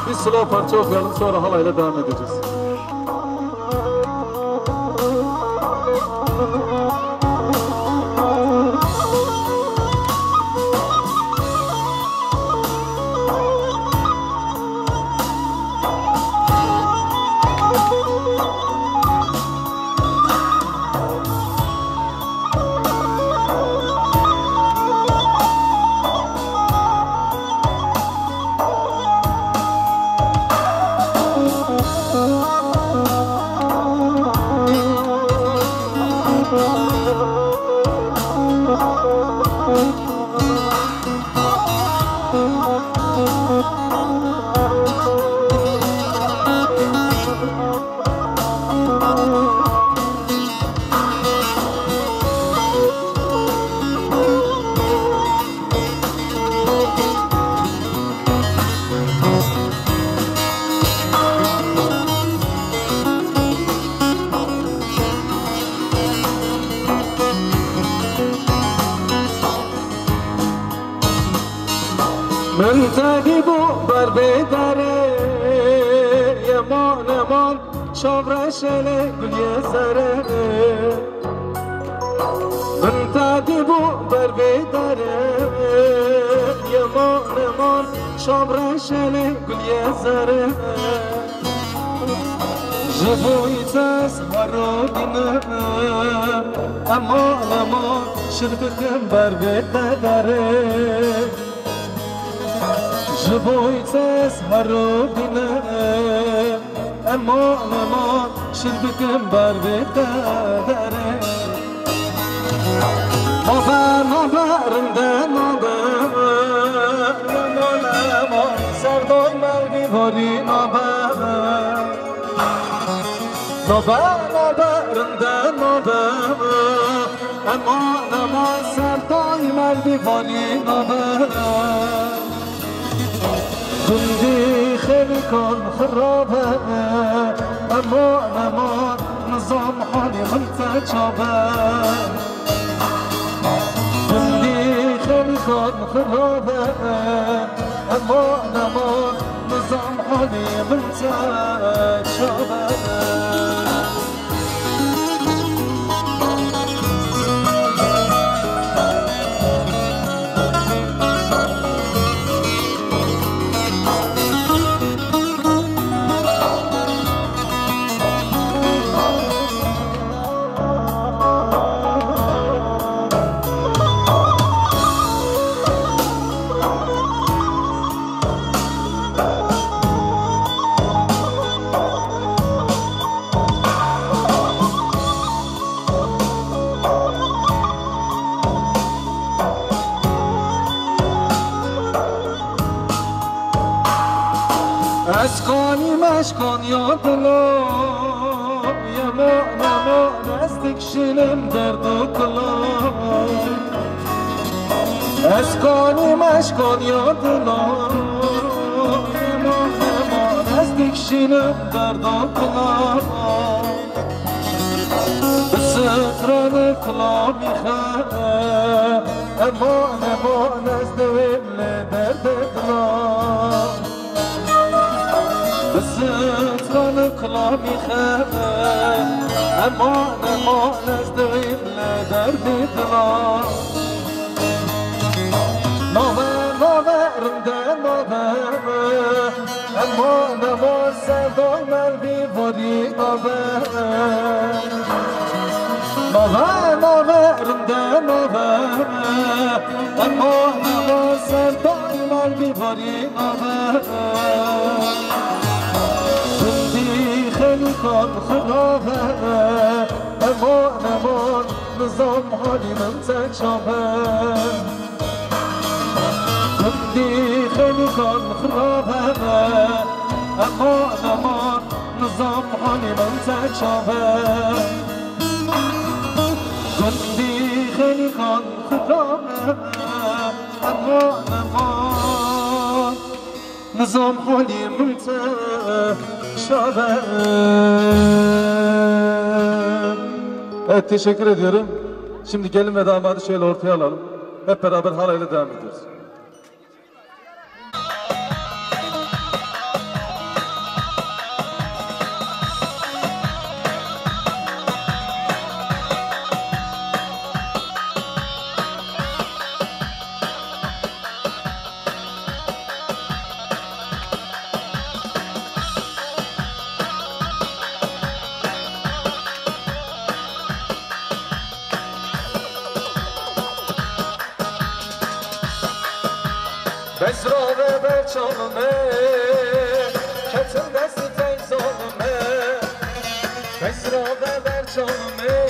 Bir slow parça okuyalım, sonra halayla devam edeceğiz. من تقیبو بر بدره یمان امان شاورشله گلیه سره من تقیبو بر بدره یمان امان شاورشله گلیه سره جبویت از مرادینه امان امان شربکم بر بدره جبویت از مرادینه امان امان شربکم بر بدره نابرنده نابر امان امان سردار مردی باری نابر نابرنده نابر امان امان سردار مردی باری نابر گندی خیلی کن خرابه امان امان نظام حالی منتجابه گندی خیلی کن خرابه امان امان نظام حالی منتجابه اشکانی مشکان یادلا یمان امان از دکشنم درد و کلا اشکانی مشکان یادلا یمان امان از دکشنم درد و کلا به سفران کلا میخواه امان امان از دویم درد کلا بسیتان کلا میخواه امان امان از دویم لدردی دلا ناورنده ناور امان امان سردای مردی باری ناورنده ناور امان امان سردای مردی باری ناور خیلی کن خرابه امان امان نظام حالی منتجابه گندی خیلی کن خرابه امان امان نظام حالی منتجابه گندی خیلی کن خرابه امان امان نظام حالی منتجابه. Evet, teşekkür ediyorum. Şimdi gelin ve damadı şöyle ortaya alalım. Hep beraber halayla devam ediyoruz. canımı Ketimde sitey zonumı Besra ver canımı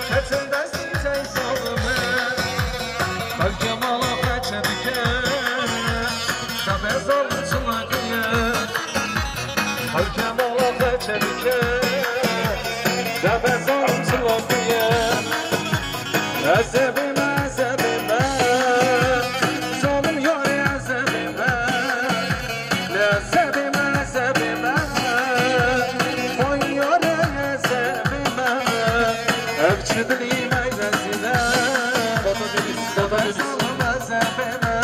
Ketimde sitey zonumı Belki mala peçedike Sabez olmuşuna kıya Belki mala peçedike Sabez olmuşuna kıya Ezebime ezebime Zonum yar ezebime Ezebime ezebime Koy yar ezebime Evçidiliyim eylezine Zonum ezebime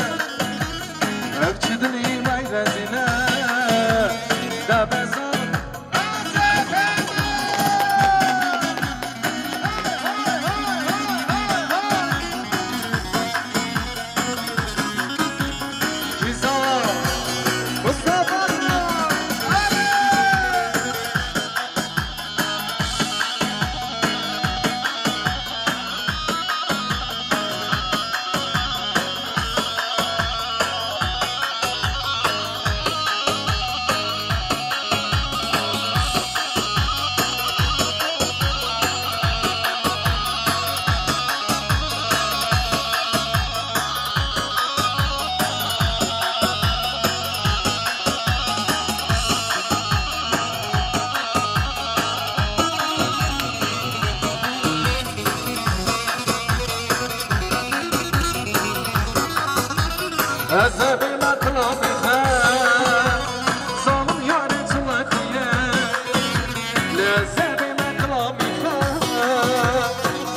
Evçidiliyim eylezine Debezon Ezebime kılabihe Zonum yâri tulakiye Lezebime kılabihe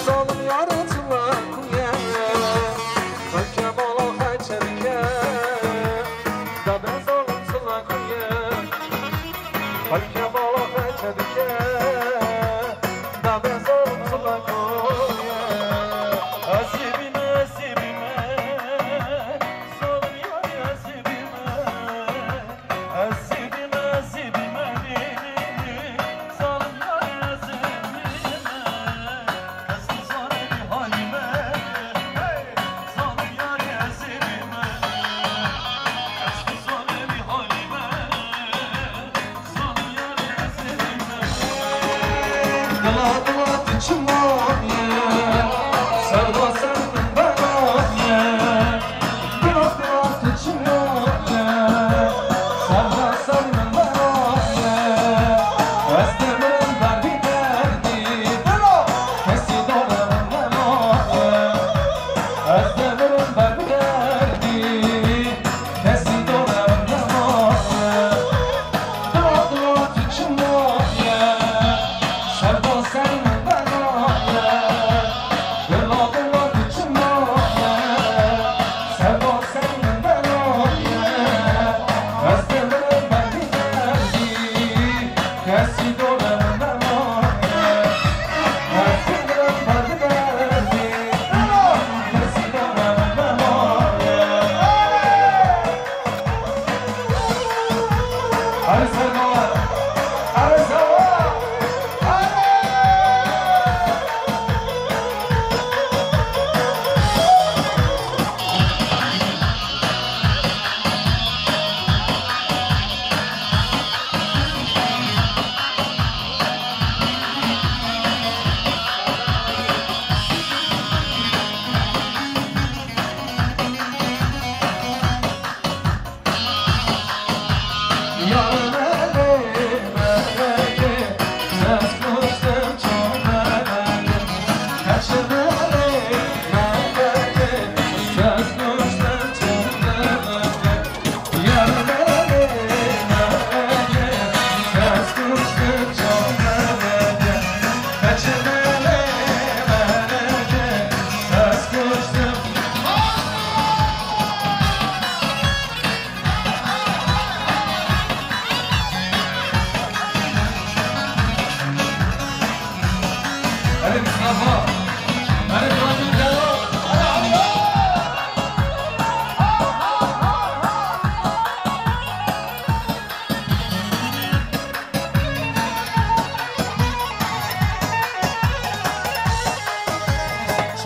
Zonum yâri tulakiye Belki mola haçerike Dabe zonum tulakiye Belki mola haçerike Dabe zonum tulakiye Ezebime ezebime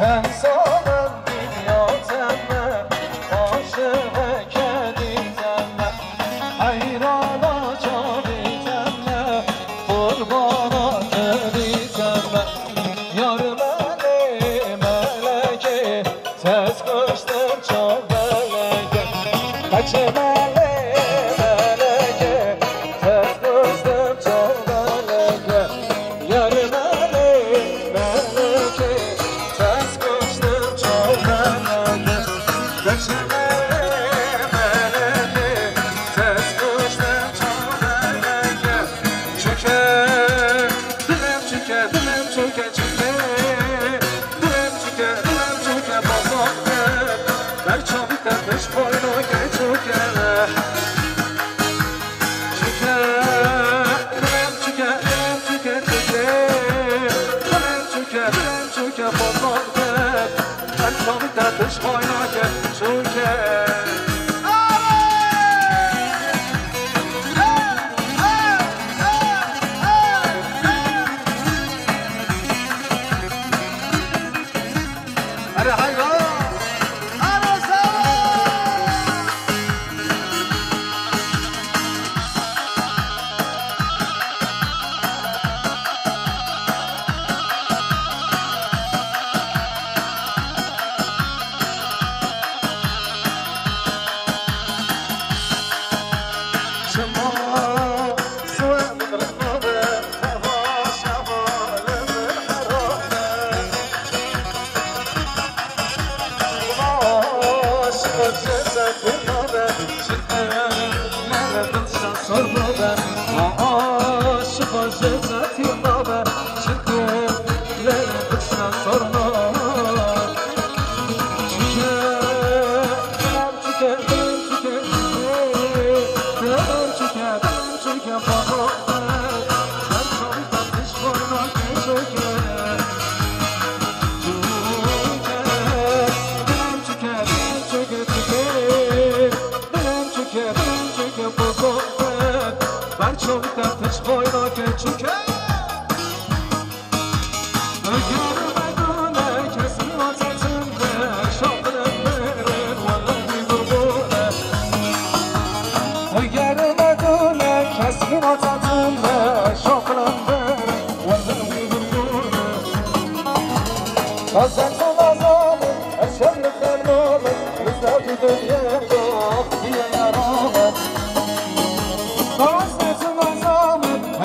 Sen sana dünya temme aşık ekedim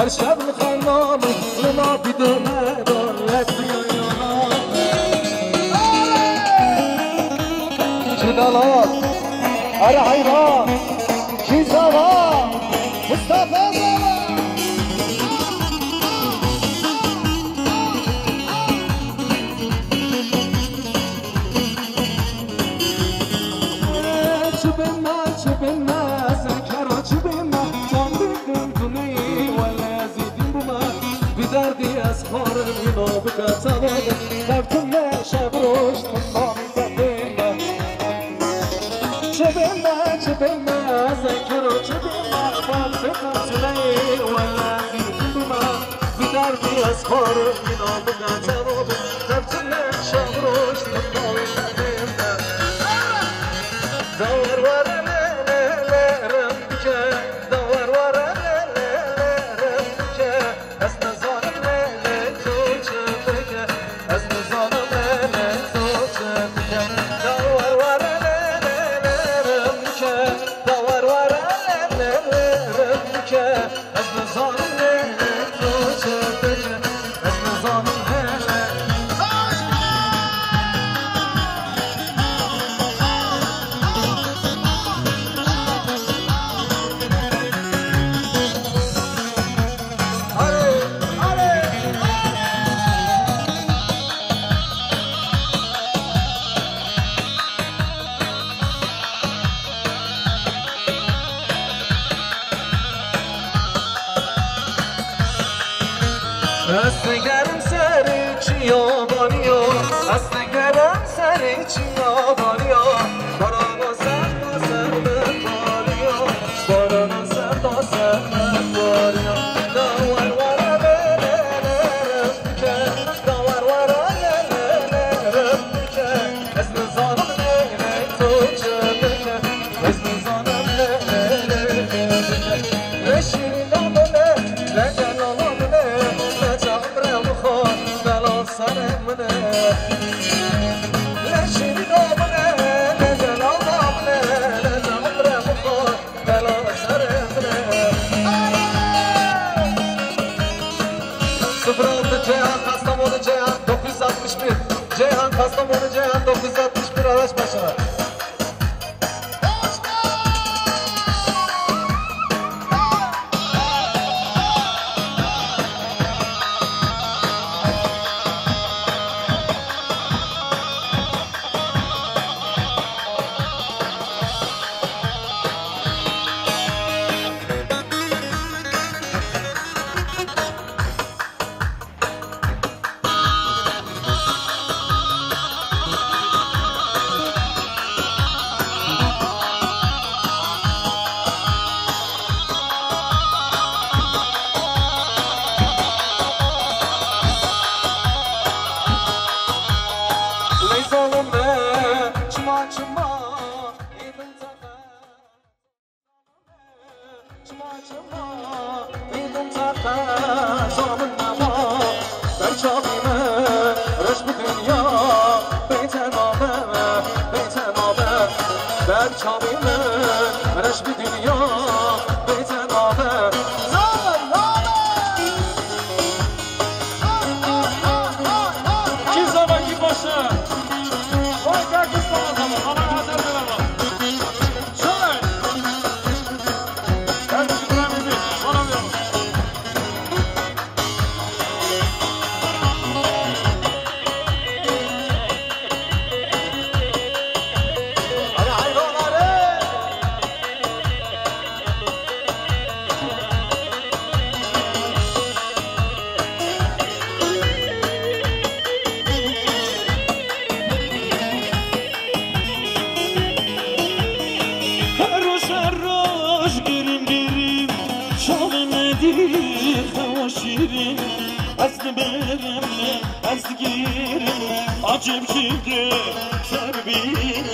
هر شب خیام ما بدون دولت جدالات هر حیران کی زوا مصطفی دردی از خارم اینو بکرسم رفتم شب روش تمامی بدیم چه بیم ذکر و چه بیم اخوان بکنسلی ولا زیدیم دردی از خارم اینو بکرسم رفتم شب روش تمامی بدیم دور وره لرم بکه دور وره لرم بکه از Aslıgarım sarı çiyabanıyor Aslıgarım sarı çiyabanıyor Barana sarma sarma varıyor Barana sarma sarma varıyor Davar vara lelerim büke Davar vara lelerim büke Ezli zanım lele tuğçu büke Ezli zanım lele büke Reşirin amele lele سرمنه لشین دامنه نزل آمنه نزل عمر مخور بلا سرمنه صفرات جهان Kastamonu Ceyhan 961 Ceyhan Kastamonu Ceyhan 961 araç başına در چابیم رشب دنیا benim ezgirim acem şimdi terbiyem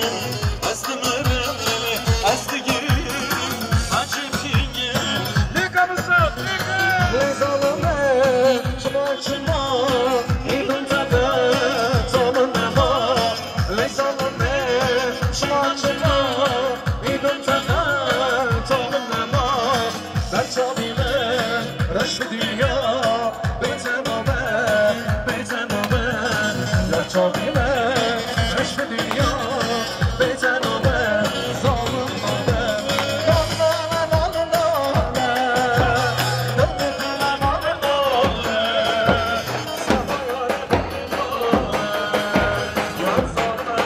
ezdimerim ezdigirim acem şimdi ne kapısı ne zalime çıma idun tadı zonunma ne zalime çıma idun tadı zonunma ben çalime reşmi dünya Çabime, reşme dünya, becename, zalim mabe. La la la la la la, la la la la la. Sana yarim yar sana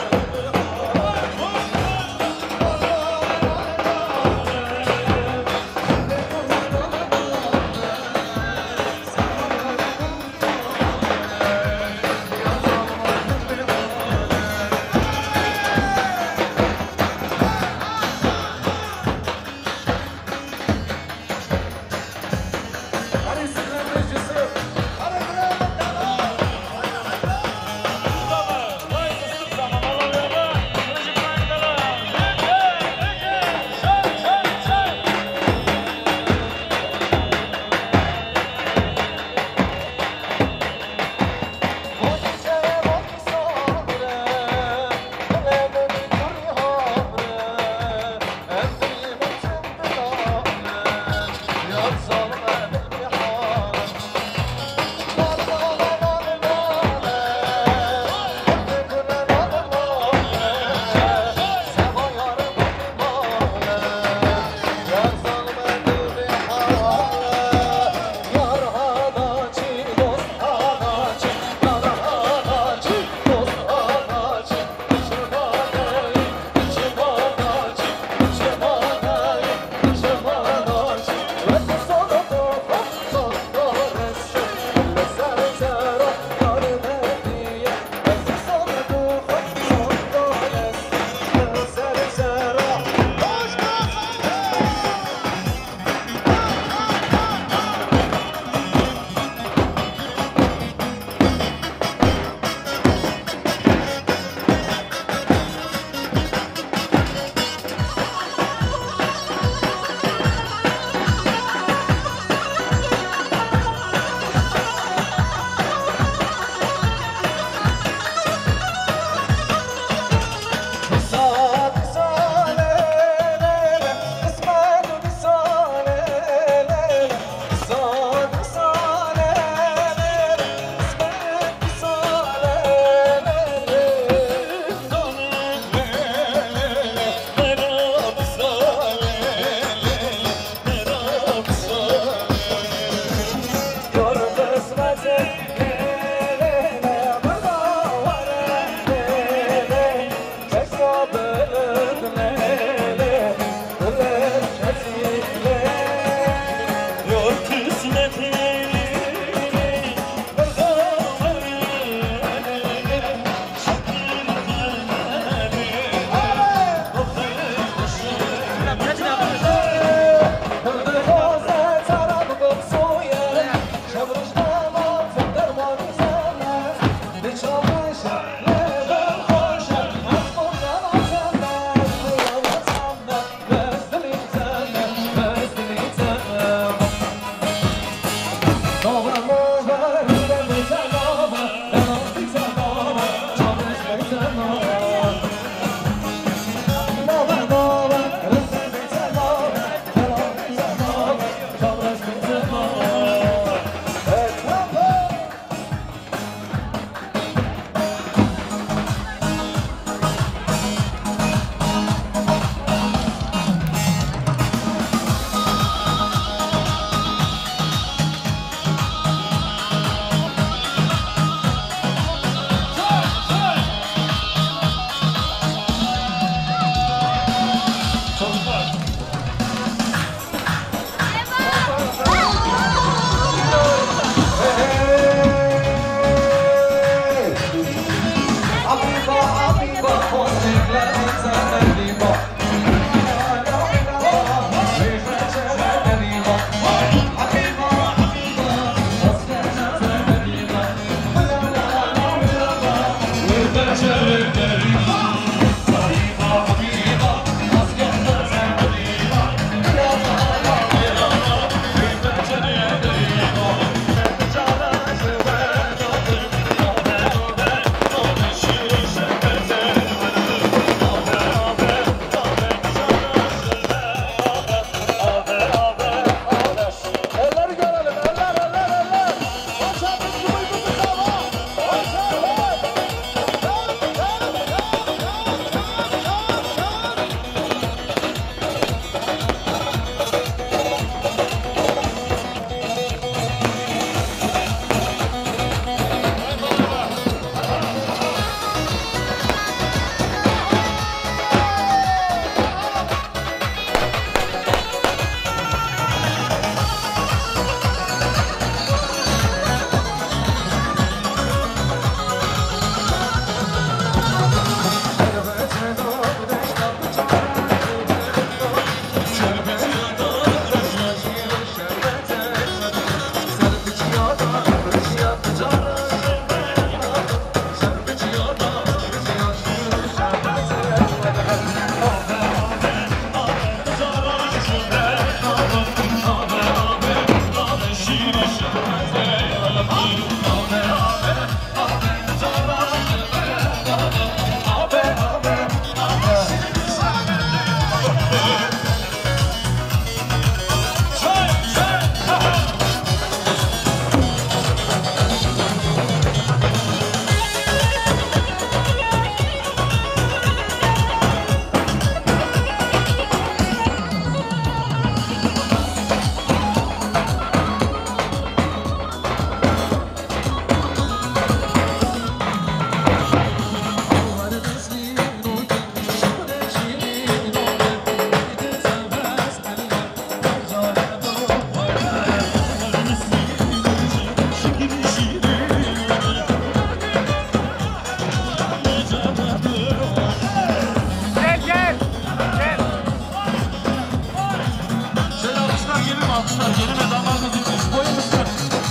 arkadaşlar. Gelin ve damadımızın üç boyumuzdur.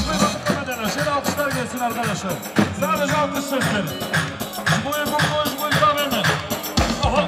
Boyu bakıp demeden şöyle alkışlar gelsin arkadaşlar. Sadece alkış sözleri. Boyu bu boyu boyu da verme. Oha.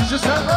Just